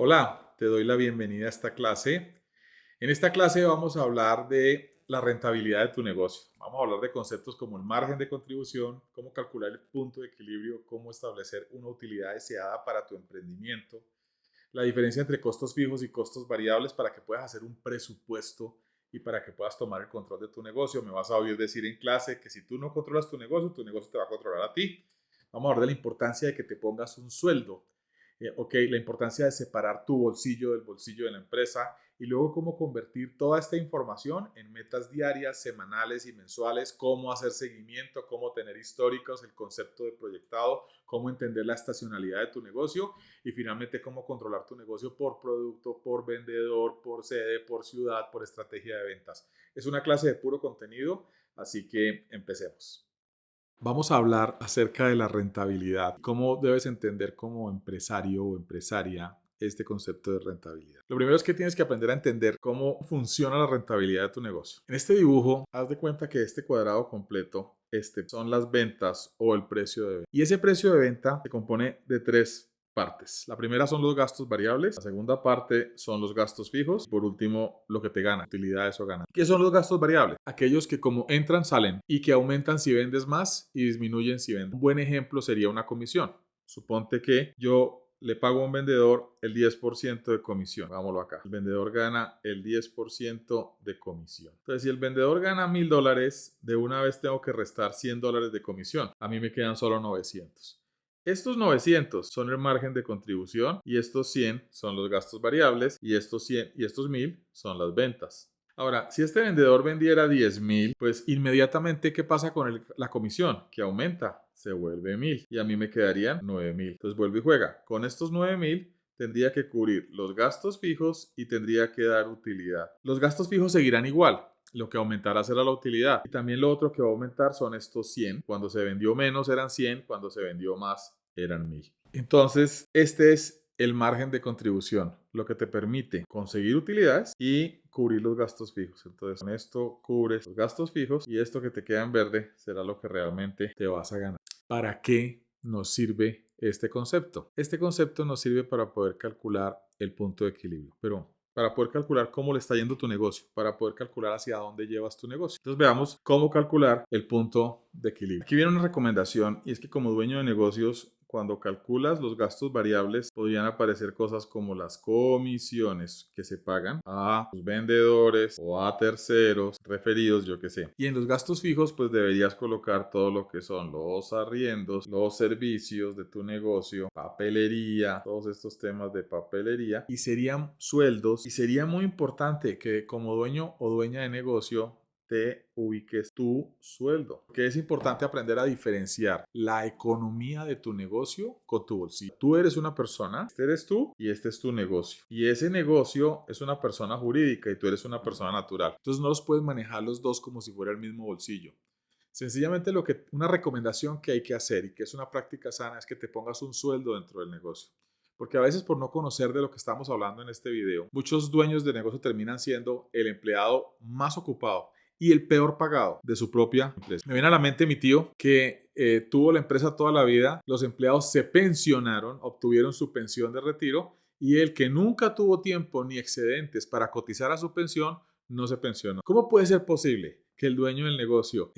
Hola, te doy la bienvenida a esta clase. En esta clase vamos a hablar de la rentabilidad de tu negocio. Vamos a hablar de conceptos como el margen de contribución, cómo calcular el punto de equilibrio, cómo establecer una utilidad deseada para tu emprendimiento, la diferencia entre costos fijos y costos variables para que puedas hacer un presupuesto y para que puedas tomar el control de tu negocio. Me vas a oír decir en clase que si tú no controlas tu negocio te va a controlar a ti. Vamos a hablar de la importancia de que te pongas un sueldo. La importancia de separar tu bolsillo del bolsillo de la empresa y luego cómo convertir toda esta información en metas diarias, semanales y mensuales, cómo hacer seguimiento, cómo tener históricos, el concepto de proyectado, cómo entender la estacionalidad de tu negocio y finalmente cómo controlar tu negocio por producto, por vendedor, por sede, por ciudad, por estrategia de ventas. Es una clase de puro contenido, así que empecemos. Vamos a hablar acerca de la rentabilidad, cómo debes entender como empresario o empresaria este concepto de rentabilidad. Lo primero es que tienes que aprender a entender cómo funciona la rentabilidad de tu negocio. En este dibujo, haz de cuenta que este cuadrado completo, son las ventas o el precio de venta. Y ese precio de venta se compone de tres partes. La primera son los gastos variables, la segunda parte son los gastos fijos y por último lo que te gana, utilidades o ganancias. ¿Qué son los gastos variables? Aquellos que como entran, salen y que aumentan si vendes más y disminuyen si vendes. Un buen ejemplo sería una comisión. Suponte que yo le pago a un vendedor el 10% de comisión. Vámonos acá. El vendedor gana el 10% de comisión. Entonces, si el vendedor gana $1,000, de una vez tengo que restar $100 de comisión. A mí me quedan solo 900. Estos 900 son el margen de contribución y estos 100 son los gastos variables y estos 100 y estos 1000 son las ventas. Ahora, si este vendedor vendiera 10,000, pues inmediatamente, ¿qué pasa con la comisión? Que aumenta, se vuelve 1000 y a mí me quedarían 9000. Entonces vuelve y juega. Con estos 9000 tendría que cubrir los gastos fijos y tendría que dar utilidad. Los gastos fijos seguirán igual. Lo que aumentará será la utilidad. Y también lo otro que va a aumentar son estos 100. Cuando se vendió menos eran 100, cuando se vendió más eran 1000. Entonces, este es el margen de contribución, lo que te permite conseguir utilidades y cubrir los gastos fijos. Entonces, con esto cubres los gastos fijos y esto que te queda en verde será lo que realmente te vas a ganar. ¿Para qué nos sirve este concepto? Este concepto nos sirve para poder calcular el punto de equilibrio, pero para poder calcular cómo le está yendo tu negocio, para poder calcular hacia dónde llevas tu negocio. Entonces veamos cómo calcular el punto de equilibrio. Aquí viene una recomendación y es que como dueño de negocios, cuando calculas los gastos variables, podrían aparecer cosas como las comisiones que se pagan a los vendedores o a terceros, referidos, yo qué sé. Y en los gastos fijos, pues deberías colocar todo lo que son los arriendos, los servicios de tu negocio, papelería, todos estos temas de papelería. Y serían sueldos. Y sería muy importante que como dueño o dueña de negocio te ubiques tu sueldo. Que es importante aprender a diferenciar la economía de tu negocio con tu bolsillo. Tú eres una persona, este eres tú y este es tu negocio. Y ese negocio es una persona jurídica y tú eres una persona natural. Entonces no los puedes manejar los dos como si fuera el mismo bolsillo. Sencillamente una recomendación que hay que hacer y que es una práctica sana es que te pongas un sueldo dentro del negocio. Porque a veces por no conocer de lo que estamos hablando en este video, muchos dueños de negocio terminan siendo el empleado más ocupado y el peor pagado de su propia empresa. Me viene a la mente mi tío que tuvo la empresa toda la vida, los empleados se pensionaron, obtuvieron su pensión de retiro y el que nunca tuvo tiempo ni excedentes para cotizar a su pensión, no se pensionó. ¿Cómo puede ser posible que el dueño del negocio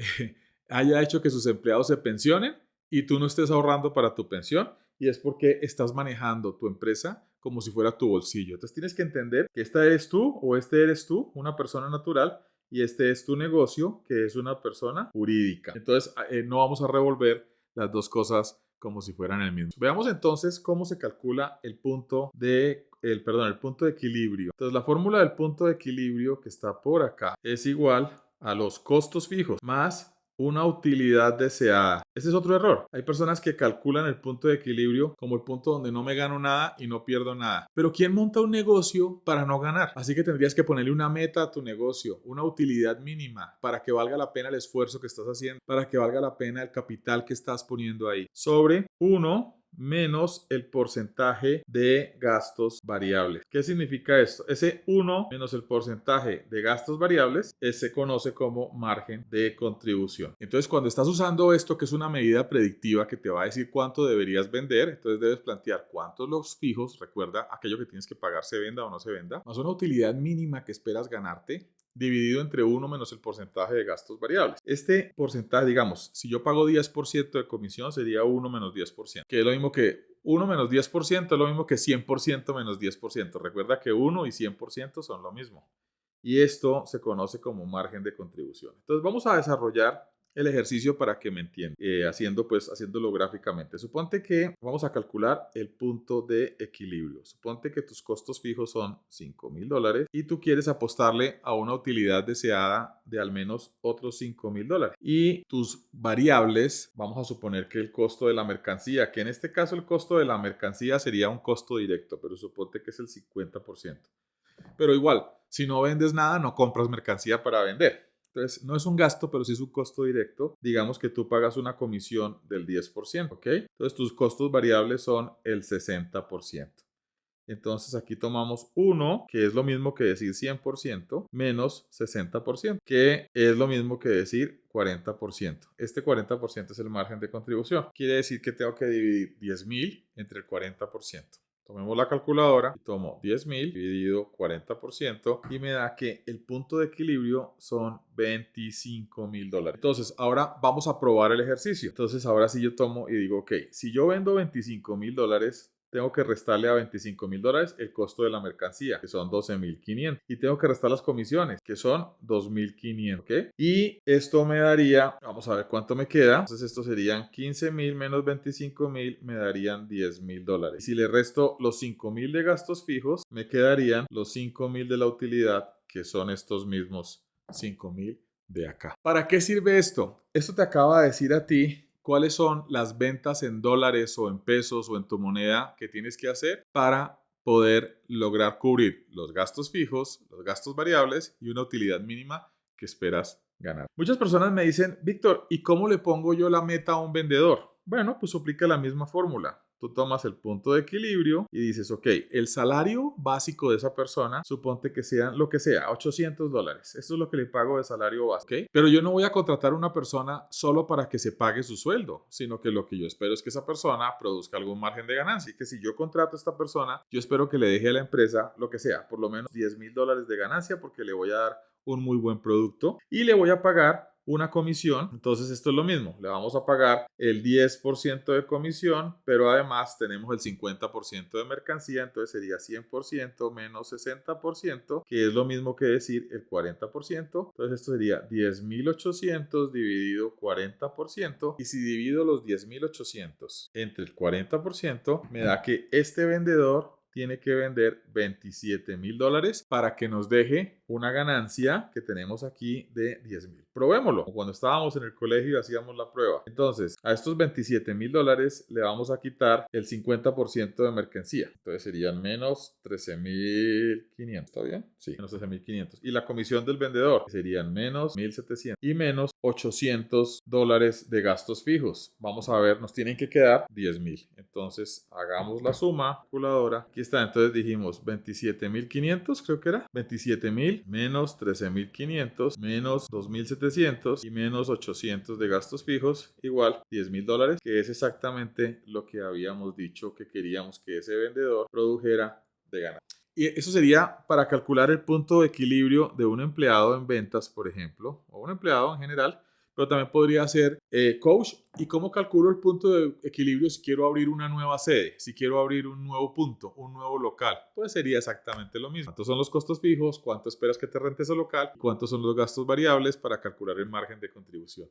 haya hecho que sus empleados se pensionen y tú no estés ahorrando para tu pensión? Y es porque estás manejando tu empresa como si fuera tu bolsillo. Entonces tienes que entender que esta eres tú o este eres tú, una persona natural, y este es tu negocio, que es una persona jurídica. Entonces, no vamos a revolver las dos cosas como si fueran el mismo. Veamos entonces cómo se calcula el punto de equilibrio. Entonces, la fórmula del punto de equilibrio que está por acá es igual a los costos fijos más una utilidad deseada. Ese es otro error. Hay personas que calculan el punto de equilibrio como el punto donde no me gano nada y no pierdo nada. Pero ¿quién monta un negocio para no ganar? Así que tendrías que ponerle una meta a tu negocio, una utilidad mínima para que valga la pena el esfuerzo que estás haciendo, para que valga la pena el capital que estás poniendo ahí. Sobre 1 menos el porcentaje de gastos variables. ¿Qué significa esto? Ese 1 menos el porcentaje de gastos variables se conoce como margen de contribución. Entonces, cuando estás usando esto, que es una medida predictiva que te va a decir cuánto deberías vender, entonces debes plantear cuántos los fijos, recuerda aquello que tienes que pagar se venda o no se venda, más una utilidad mínima que esperas ganarte, dividido entre 1 menos el porcentaje de gastos variables. Este porcentaje, digamos, si yo pago 10% de comisión, sería 1 menos 10%, que es lo mismo que 1 menos 10%, es lo mismo que 100% menos 10%. Recuerda que 1 y 100% son lo mismo. Y esto se conoce como margen de contribución. Entonces vamos a desarrollar el ejercicio para que me entiendan, haciéndolo gráficamente. Suponte que vamos a calcular el punto de equilibrio. Suponte que tus costos fijos son $5,000 y tú quieres apostarle a una utilidad deseada de al menos otros $5,000. Y tus variables, vamos a suponer que el costo de la mercancía, que en este caso el costo de la mercancía sería un costo directo, pero suponte que es el 50%. Pero igual, si no vendes nada, no compras mercancía para vender. Entonces, no es un gasto, pero sí es un costo directo. Digamos que tú pagas una comisión del 10%, ¿ok? Entonces, tus costos variables son el 60%. Entonces, aquí tomamos 1, que es lo mismo que decir 100%, menos 60%, que es lo mismo que decir 40%. Este 40% es el margen de contribución. Quiere decir que tengo que dividir 10,000 entre el 40%. Tomemos la calculadora y tomo 10,000 dividido 40% y me da que el punto de equilibrio son $25,000. Entonces, ahora vamos a probar el ejercicio. Entonces, ahora sí yo tomo y digo, ok, si yo vendo $25,000, tengo que restarle a $25,000 el costo de la mercancía, que son 12,500. Y tengo que restar las comisiones, que son 2,500. ¿Ok? Y esto me daría, vamos a ver cuánto me queda. Entonces, esto serían 15,000 menos 25,000, me darían $10,000. Y si le resto los 5,000 de gastos fijos, me quedarían los 5,000 de la utilidad, que son estos mismos 5,000 de acá. ¿Para qué sirve esto? Esto te acaba de decir a ti cuáles son las ventas en dólares o en pesos o en tu moneda que tienes que hacer para poder lograr cubrir los gastos fijos, los gastos variables y una utilidad mínima que esperas ganar. Muchas personas me dicen, Víctor, ¿y cómo le pongo yo la meta a un vendedor? Bueno, pues aplica la misma fórmula. Tú tomas el punto de equilibrio y dices, ok, el salario básico de esa persona, suponte que sean lo que sea, $800. Esto es lo que le pago de salario básico, ¿ok? Pero yo no voy a contratar a una persona solo para que se pague su sueldo, sino que lo que yo espero es que esa persona produzca algún margen de ganancia. Y que si yo contrato a esta persona, yo espero que le deje a la empresa lo que sea, por lo menos $10,000 de ganancia porque le voy a dar un muy buen producto y le voy a pagar una comisión. Entonces esto es lo mismo, le vamos a pagar el 10% de comisión, pero además tenemos el 50% de mercancía, entonces sería 100% menos 60%, que es lo mismo que decir el 40%. Entonces esto sería 10,800 dividido 40%, y si divido los 10,800 entre el 40%, me da que este vendedor tiene que vender $27,000 para que nos deje una ganancia que tenemos aquí de 10,000. Probémoslo. Cuando estábamos en el colegio hacíamos la prueba. Entonces, a estos $27,000 le vamos a quitar el 50% de mercancía. Entonces serían menos 13,500. ¿Está bien? Sí, menos 13,500. Y la comisión del vendedor serían menos 1,700 y menos $800 de gastos fijos. Vamos a ver, nos tienen que quedar 10,000. Entonces, hagamos la suma. Calculadora. Aquí está. Entonces dijimos 27,500, creo que era. 27,000 menos 13,500 menos 2,700 y menos 800 de gastos fijos igual $10,000, que es exactamente lo que habíamos dicho que queríamos que ese vendedor produjera de ganancia. Y eso sería para calcular el punto de equilibrio de un empleado en ventas, por ejemplo, o un empleado en general, pero también podría ser coach. ¿Y cómo calculo el punto de equilibrio si quiero abrir una nueva sede, si quiero abrir un nuevo punto, un nuevo local? Pues sería exactamente lo mismo. ¿Cuántos son los costos fijos? ¿Cuánto esperas que te rente ese local? ¿Cuántos son los gastos variables para calcular el margen de contribución?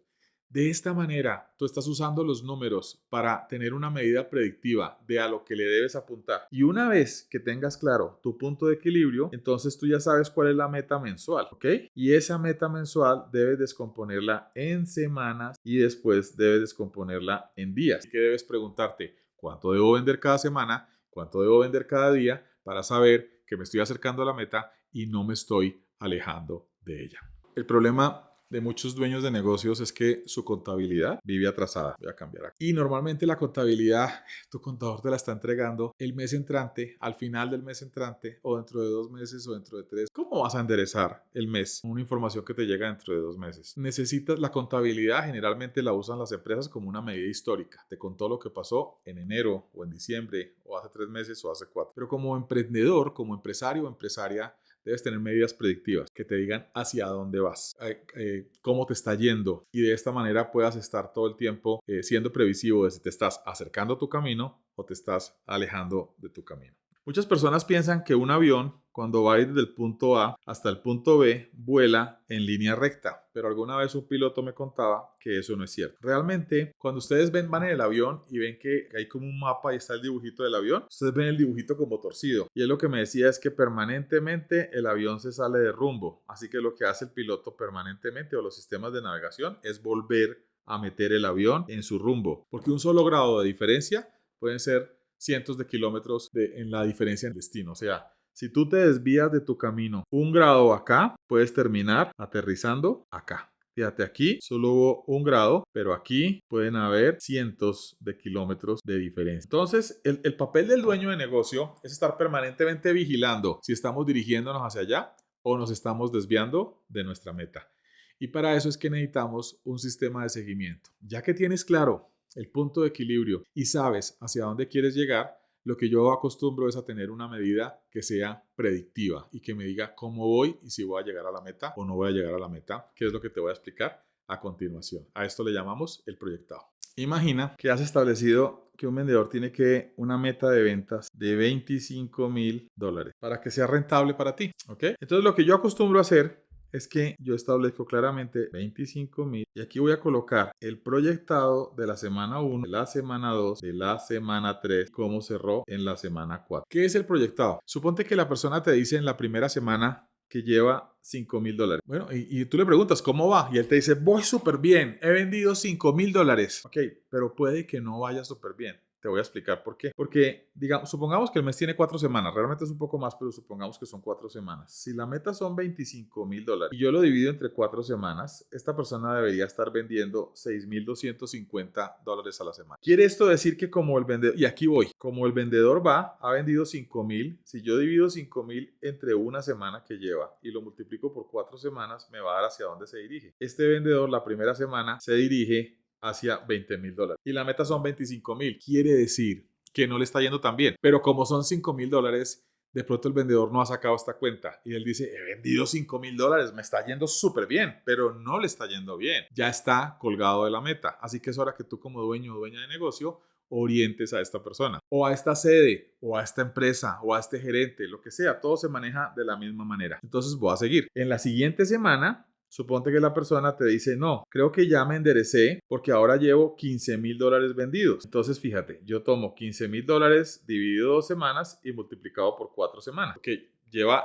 De esta manera, tú estás usando los números para tener una medida predictiva de a lo que le debes apuntar. Y una vez que tengas claro tu punto de equilibrio, entonces tú ya sabes cuál es la meta mensual, ¿ok? Y esa meta mensual debes descomponerla en semanas y después debes descomponerla en días. Así que debes preguntarte, ¿cuánto debo vender cada semana? ¿Cuánto debo vender cada día? Para saber que me estoy acercando a la meta y no me estoy alejando de ella. El problema de muchos dueños de negocios es que su contabilidad vive atrasada. Voy a cambiar aquí. Y normalmente la contabilidad, tu contador te la está entregando el mes entrante, al final del mes entrante, o dentro de 2 meses o dentro de 3. ¿Cómo vas a enderezar el mes? Una información que te llega dentro de 2 meses. Necesitas la contabilidad, generalmente la usan las empresas como una medida histórica. Te contó lo que pasó en enero o en diciembre o hace 3 meses o hace 4. Pero como emprendedor, como empresario o empresaria, debes tener medidas predictivas que te digan hacia dónde vas, cómo te está yendo, y de esta manera puedas estar todo el tiempo siendo previsivo de si te estás acercando a tu camino o te estás alejando de tu camino. Muchas personas piensan que un avión, cuando va a ir desde el punto A hasta el punto B, vuela en línea recta, pero alguna vez un piloto me contaba que eso no es cierto. Realmente, cuando ustedes van en el avión y ven que hay como un mapa y está el dibujito del avión, ustedes ven el dibujito como torcido. Y él lo que me decía es que permanentemente el avión se sale de rumbo. Así que lo que hace el piloto permanentemente, o los sistemas de navegación, es volver a meter el avión en su rumbo. Porque un solo grado de diferencia pueden ser cientos de kilómetros en la diferencia en destino. O sea, si tú te desvías de tu camino 1 grado acá, puedes terminar aterrizando acá. Fíjate, aquí solo hubo 1 grado, pero aquí pueden haber cientos de kilómetros de diferencia. Entonces, el papel del dueño de negocio es estar permanentemente vigilando si estamos dirigiéndonos hacia allá o nos estamos desviando de nuestra meta. Y para eso es que necesitamos un sistema de seguimiento. Ya que tienes claro el punto de equilibrio y sabes hacia dónde quieres llegar, lo que yo acostumbro es a tener una medida que sea predictiva y que me diga cómo voy y si voy a llegar a la meta o no voy a llegar a la meta, que es lo que te voy a explicar a continuación. A esto le llamamos el proyectado. Imagina que has establecido que un vendedor tiene que una meta de ventas de $25,000 para que sea rentable para ti, ¿ok? Entonces lo que yo acostumbro a hacer es que yo establezco claramente 25,000 y aquí voy a colocar el proyectado de la semana 1, de la semana 2, de la semana 3, cómo cerró en la semana 4. ¿Qué es el proyectado? Suponte que la persona te dice en la primera semana que lleva $5,000. Bueno, y tú le preguntas, ¿cómo va? Y él te dice, voy súper bien, he vendido $5,000. Ok, pero puede que no vaya súper bien. Te voy a explicar por qué. Porque, digamos, supongamos que el mes tiene 4 semanas. Realmente es un poco más, pero supongamos que son 4 semanas. Si la meta son $25,000 y yo lo divido entre 4 semanas, esta persona debería estar vendiendo $6,250 a la semana. ¿Quiere esto decir que como el vendedor, y aquí voy, como el vendedor ha vendido 5,000, si yo divido 5,000 entre una semana que lleva y lo multiplico por 4 semanas, me va a dar hacia dónde se dirige? Este vendedor la primera semana se dirige hacia $20,000 y la meta son $25,000. Quiere decir que no le está yendo tan bien, pero como son $5,000, de pronto el vendedor no ha sacado esta cuenta y él dice, he vendido $5,000, me está yendo súper bien, pero no le está yendo bien, ya está colgado de la meta. Así que es hora que tú, como dueño o dueña de negocio, orientes a esta persona o a esta sede o a esta empresa o a este gerente, lo que sea. Todo se maneja de la misma manera. Entonces voy a seguir. En la siguiente semana, suponte que la persona te dice, no, creo que ya me enderecé porque ahora llevo $15,000 vendidos. Entonces, fíjate, yo tomo $15,000 dividido 2 semanas y multiplicado por 4 semanas. Ok,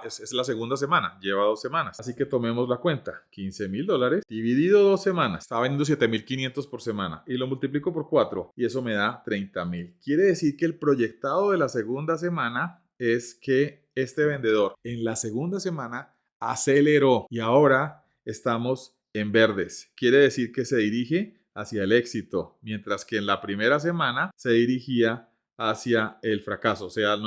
es la segunda semana, lleva 2 semanas. Así que tomemos la cuenta. $15,000 dividido 2 semanas. Estaba vendiendo 7,500 por semana y lo multiplico por 4 y eso me da 30,000. Quiere decir que el proyectado de la segunda semana es que este vendedor en la segunda semana aceleró y ahora estamos en verdes. Quiere decir que se dirige hacia el éxito, mientras que en la primera semana se dirigía hacia el fracaso, o sea,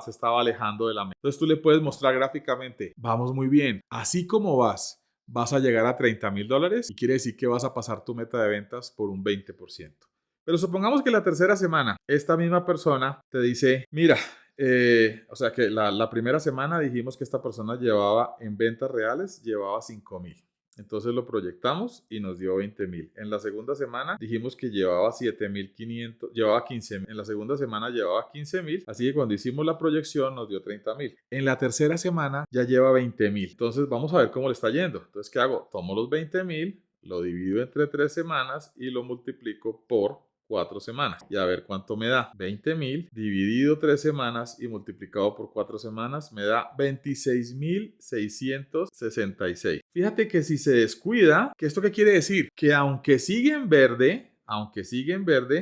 se estaba alejando de la meta. Entonces tú le puedes mostrar gráficamente, vamos muy bien, así como vas a llegar a $30,000 y quiere decir que vas a pasar tu meta de ventas por un 20%. Pero supongamos que la tercera semana esta misma persona te dice, mira, o sea que la primera semana dijimos que esta persona llevaba en ventas reales, llevaba 5,000. Entonces lo proyectamos y nos dio 20,000. En la segunda semana dijimos que llevaba 7,500, llevaba 15,000. En la segunda semana llevaba 15,000. Así que cuando hicimos la proyección nos dio 30,000. En la tercera semana ya lleva 20,000. Entonces vamos a ver cómo le está yendo. Entonces, ¿qué hago? Tomo los 20,000, lo divido entre 3 semanas y lo multiplico por 4 semanas y a ver cuánto me da. 20,000 dividido 3 semanas y multiplicado por 4 semanas me da 26,666. Fíjate que si se descuida, ¿que esto qué quiere decir? Que aunque sigue en verde,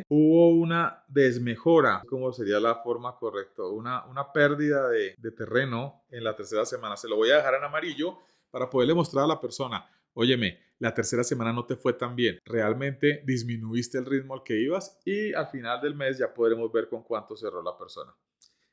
hubo una desmejora, ¿cómo sería la forma correcta? Una pérdida de terreno en la tercera semana. Se lo voy a dejar en amarillo para poderle mostrar a la persona. óyeme, la tercera semana no te fue tan bien. Realmente disminuiste el ritmo al que ibas y al final del mes ya podremos ver con cuánto cerró la persona.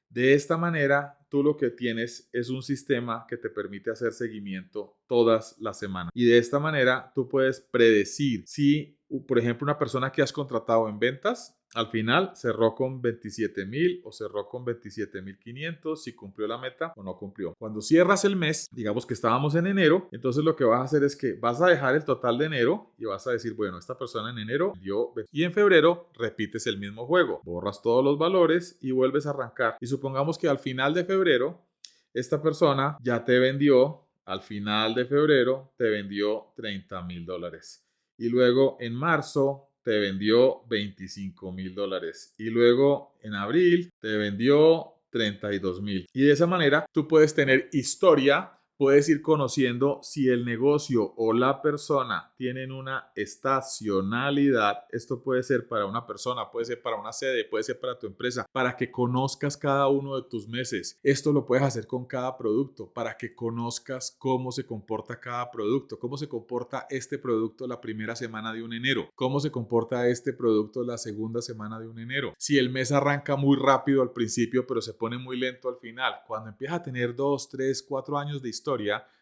De esta manera, tú lo que tienes es un sistema que te permite hacer seguimiento todas las semanas. Y de esta manera, tú puedes predecir si, por ejemplo, una persona que has contratado en ventas, al final cerró con 27,000 o cerró con 27,500, si cumplió la meta o no cumplió. Cuando cierras el mes, digamos que estábamos en enero, entonces lo que vas a hacer es que vas a dejar el total de enero y vas a decir, bueno, esta persona en enero dio, y en febrero repites el mismo juego, borras todos los valores y vuelves a arrancar. Y supongamos que al final de febrero, esta persona ya te vendió, al final de febrero te vendió $30,000. Y luego en marzo te vendió $25,000. Y luego en abril te vendió 32,000. Y de esa manera tú puedes tener historia, puedes ir conociendo si el negocio o la persona tienen una estacionalidad. Esto puede ser para una persona, puede ser para una sede, puede ser para tu empresa, para que conozcas cada uno de tus meses. Esto lo puedes hacer con cada producto, para que conozcas cómo se comporta cada producto, cómo se comporta este producto la primera semana de un enero, cómo se comporta este producto la segunda semana de un enero. Si el mes arranca muy rápido al principio, pero se pone muy lento al final, cuando empiezas a tener 2, 3, 4 años de historia,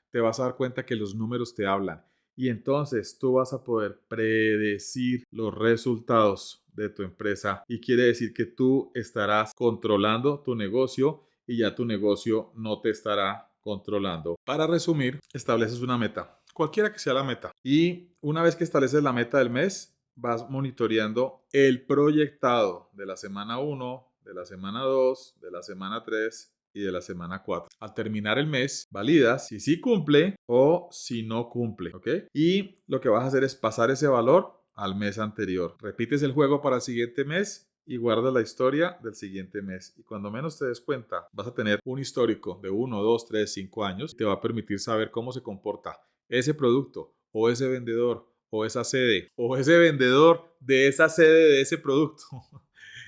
te vas a dar cuenta que los números te hablan. Y entonces tú vas a poder predecir los resultados de tu empresa y quiere decir que tú estarás controlando tu negocio y ya tu negocio no te estará controlando. Para resumir, estableces una meta, cualquiera que sea la meta. Y una vez que estableces la meta del mes, vas monitoreando el proyectado de la semana 1, de la semana 2, de la semana 3 y de la semana 4. Al terminar el mes, validas si sí cumple o si no cumple, ¿ok? Y lo que vas a hacer es pasar ese valor al mes anterior. Repites el juego para el siguiente mes y guardas la historia del siguiente mes. Y cuando menos te des cuenta, vas a tener un histórico de 1, 2, 3, 5 años. Te va a permitir saber cómo se comporta ese producto o ese vendedor o esa sede o ese vendedor de esa sede de ese producto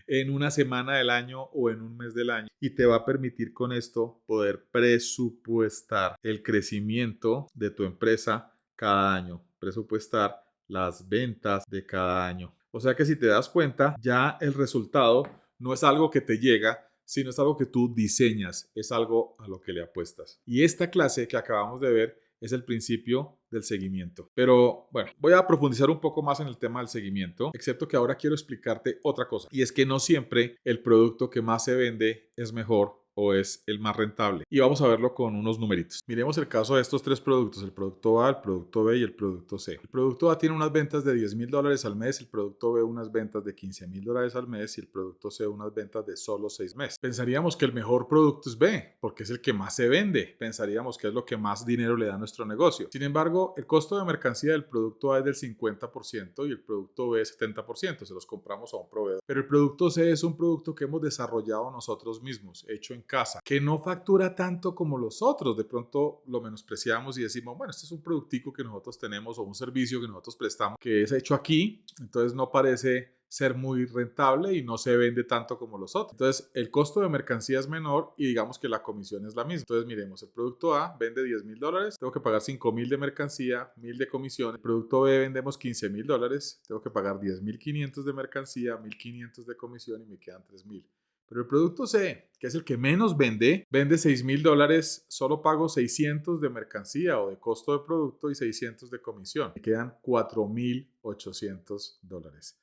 en una semana del año o en un mes del año. Y te va a permitir con esto poder presupuestar el crecimiento de tu empresa cada año, presupuestar las ventas de cada año. O sea que si te das cuenta, ya el resultado no es algo que te llega, sino es algo que tú diseñas, es algo a lo que le apuestas. Y esta clase que acabamos de ver es el principio del seguimiento. Pero bueno, voy a profundizar un poco más en el tema del seguimiento, excepto que ahora quiero explicarte otra cosa, y es que no siempre el producto que más se vende es mejor o es el más rentable. Y vamos a verlo con unos numeritos. Miremos el caso de estos tres productos, el producto A, el producto B y el producto C. El producto A tiene unas ventas de $10,000 al mes, el producto B unas ventas de $15,000 al mes y el producto C unas ventas de solo 6 meses. Pensaríamos que el mejor producto es B, porque es el que más se vende. Pensaríamos que es lo que más dinero le da a nuestro negocio. Sin embargo, el costo de mercancía del producto A es del 50% y el producto B es 70%. Se los compramos a un proveedor. Pero el producto C es un producto que hemos desarrollado nosotros mismos, hecho en casa, que no factura tanto como los otros. De pronto lo menospreciamos y decimos, bueno, este es un productico que nosotros tenemos o un servicio que nosotros prestamos que es hecho aquí, entonces no parece ser muy rentable y no se vende tanto como los otros. Entonces el costo de mercancía es menor y digamos que la comisión es la misma. Entonces miremos, el producto A vende $10,000, tengo que pagar 5,000 de mercancía, 1,000 de comisión. El producto B vendemos $15,000, tengo que pagar 10,500 de mercancía, 1,500 de comisión y me quedan 3,000. Pero el producto C, que es el que menos vende $6,000, solo pago 600 de mercancía o de costo de producto y 600 de comisión. Me quedan $4,800.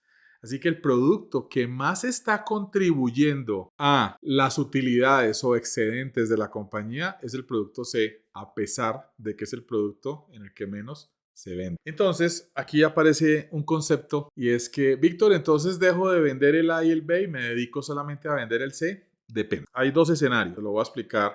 Así que el producto que más está contribuyendo a las utilidades o excedentes de la compañía es el producto C, a pesar de que es el producto en el que menos se vende. Entonces, aquí aparece un concepto y es que, Víctor, entonces dejo de vender el A y el B y me dedico solamente a vender el C. Depende. Hay dos escenarios, lo voy a explicar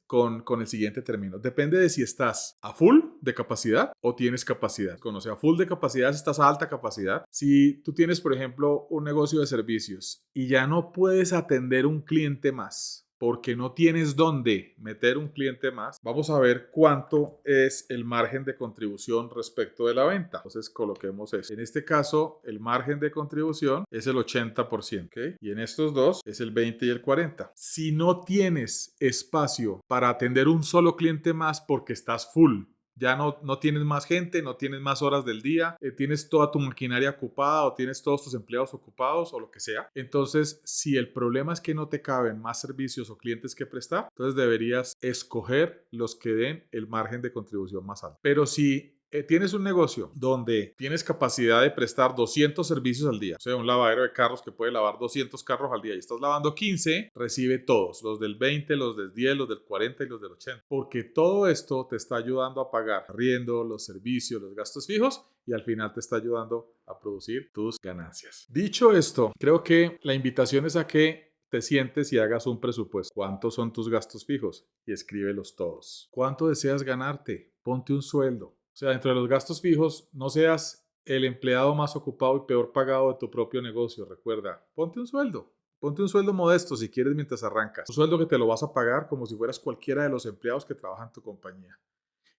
con el siguiente término. Depende de si estás a full de capacidad o tienes capacidad. Conoce, a full de capacidad, estás a alta capacidad. Si tú tienes, por ejemplo, un negocio de servicios y ya no puedes atender un cliente más, porque no tienes dónde meter un cliente más, vamos a ver cuánto es el margen de contribución respecto de la venta. Entonces coloquemos eso. En este caso, el margen de contribución es el 80%, ¿ok? Y en estos dos es el 20 y el 40. Si no tienes espacio para atender un solo cliente más porque estás full Ya no tienes más gente, no tienes más horas del día, tienes toda tu maquinaria ocupada o tienes todos tus empleados ocupados o lo que sea. Entonces, si el problema es que no te caben más servicios o clientes que prestar, entonces deberías escoger los que den el margen de contribución más alto. Pero si tienes un negocio donde tienes capacidad de prestar 200 servicios al día, o sea, un lavadero de carros que puede lavar 200 carros al día y estás lavando 15, recibe todos, los del 20, los del 10, los del 40 y los del 80, porque todo esto te está ayudando a pagar arriendo, los servicios, los gastos fijos y al final te está ayudando a producir tus ganancias. Dicho esto, creo que la invitación es a que te sientes y hagas un presupuesto. ¿Cuántos son tus gastos fijos? Y escríbelos todos. ¿Cuánto deseas ganarte? Ponte un sueldo. O sea, dentro de los gastos fijos, no seas el empleado más ocupado y peor pagado de tu propio negocio. Recuerda, ponte un sueldo. Ponte un sueldo modesto si quieres mientras arrancas. Un sueldo que te lo vas a pagar como si fueras cualquiera de los empleados que trabajan en tu compañía.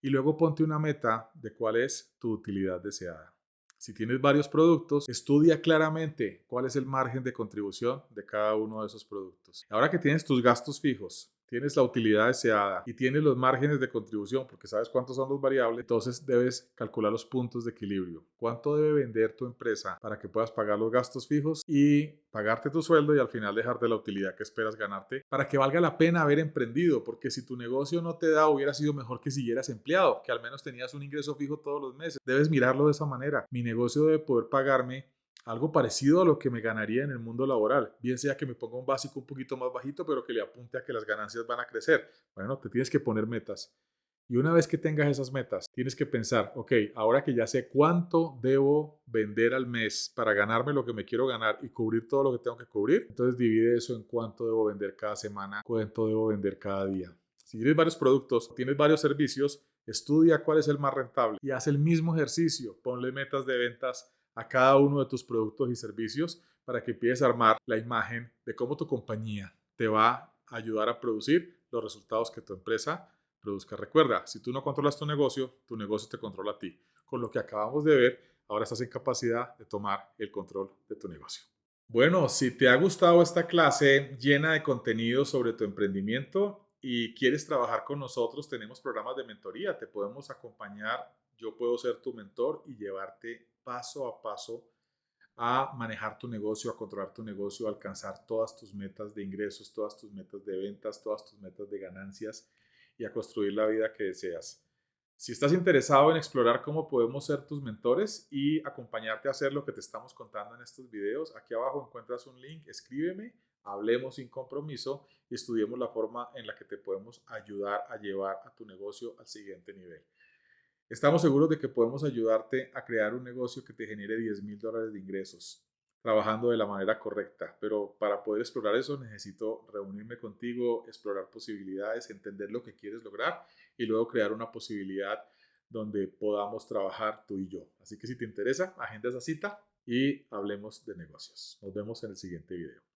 Y luego ponte una meta de cuál es tu utilidad deseada. Si tienes varios productos, estudia claramente cuál es el margen de contribución de cada uno de esos productos. Ahora que tienes tus gastos fijos, tienes la utilidad deseada y tienes los márgenes de contribución porque sabes cuántos son los variables, entonces debes calcular los puntos de equilibrio. ¿Cuánto debe vender tu empresa para que puedas pagar los gastos fijos y pagarte tu sueldo y al final dejarte la utilidad que esperas ganarte para que valga la pena haber emprendido? Porque si tu negocio no te da, hubiera sido mejor que siguieras empleado, que al menos tenías un ingreso fijo todos los meses. Debes mirarlo de esa manera. Mi negocio debe poder pagarme algo parecido a lo que me ganaría en el mundo laboral, bien sea que me ponga un básico un poquito más bajito, pero que le apunte a que las ganancias van a crecer. Bueno, te tienes que poner metas. Y una vez que tengas esas metas, tienes que pensar, ok, ahora que ya sé cuánto debo vender al mes para ganarme lo que me quiero ganar y cubrir todo lo que tengo que cubrir, entonces divide eso en cuánto debo vender cada semana, cuánto debo vender cada día. Si tienes varios productos, tienes varios servicios, estudia cuál es el más rentable y haz el mismo ejercicio. Ponle metas de ventas a cada uno de tus productos y servicios para que empieces a armar la imagen de cómo tu compañía te va a ayudar a producir los resultados que tu empresa produzca. Recuerda, si tú no controlas tu negocio te controla a ti. Con lo que acabamos de ver, ahora estás en capacidad de tomar el control de tu negocio. Bueno, si te ha gustado esta clase llena de contenido sobre tu emprendimiento y quieres trabajar con nosotros, tenemos programas de mentoría. Te podemos acompañar. Yo puedo ser tu mentor y llevarte paso a paso a manejar tu negocio, a controlar tu negocio, a alcanzar todas tus metas de ingresos, todas tus metas de ventas, todas tus metas de ganancias y a construir la vida que deseas. Si estás interesado en explorar cómo podemos ser tus mentores y acompañarte a hacer lo que te estamos contando en estos videos, aquí abajo encuentras un link, escríbeme, hablemos sin compromiso y estudiemos la forma en la que te podemos ayudar a llevar a tu negocio al siguiente nivel. Estamos seguros de que podemos ayudarte a crear un negocio que te genere $10,000 de ingresos, trabajando de la manera correcta. Pero para poder explorar eso necesito reunirme contigo, explorar posibilidades, entender lo que quieres lograr y luego crear una posibilidad donde podamos trabajar tú y yo. Así que si te interesa, agenda esa cita y hablemos de negocios. Nos vemos en el siguiente video.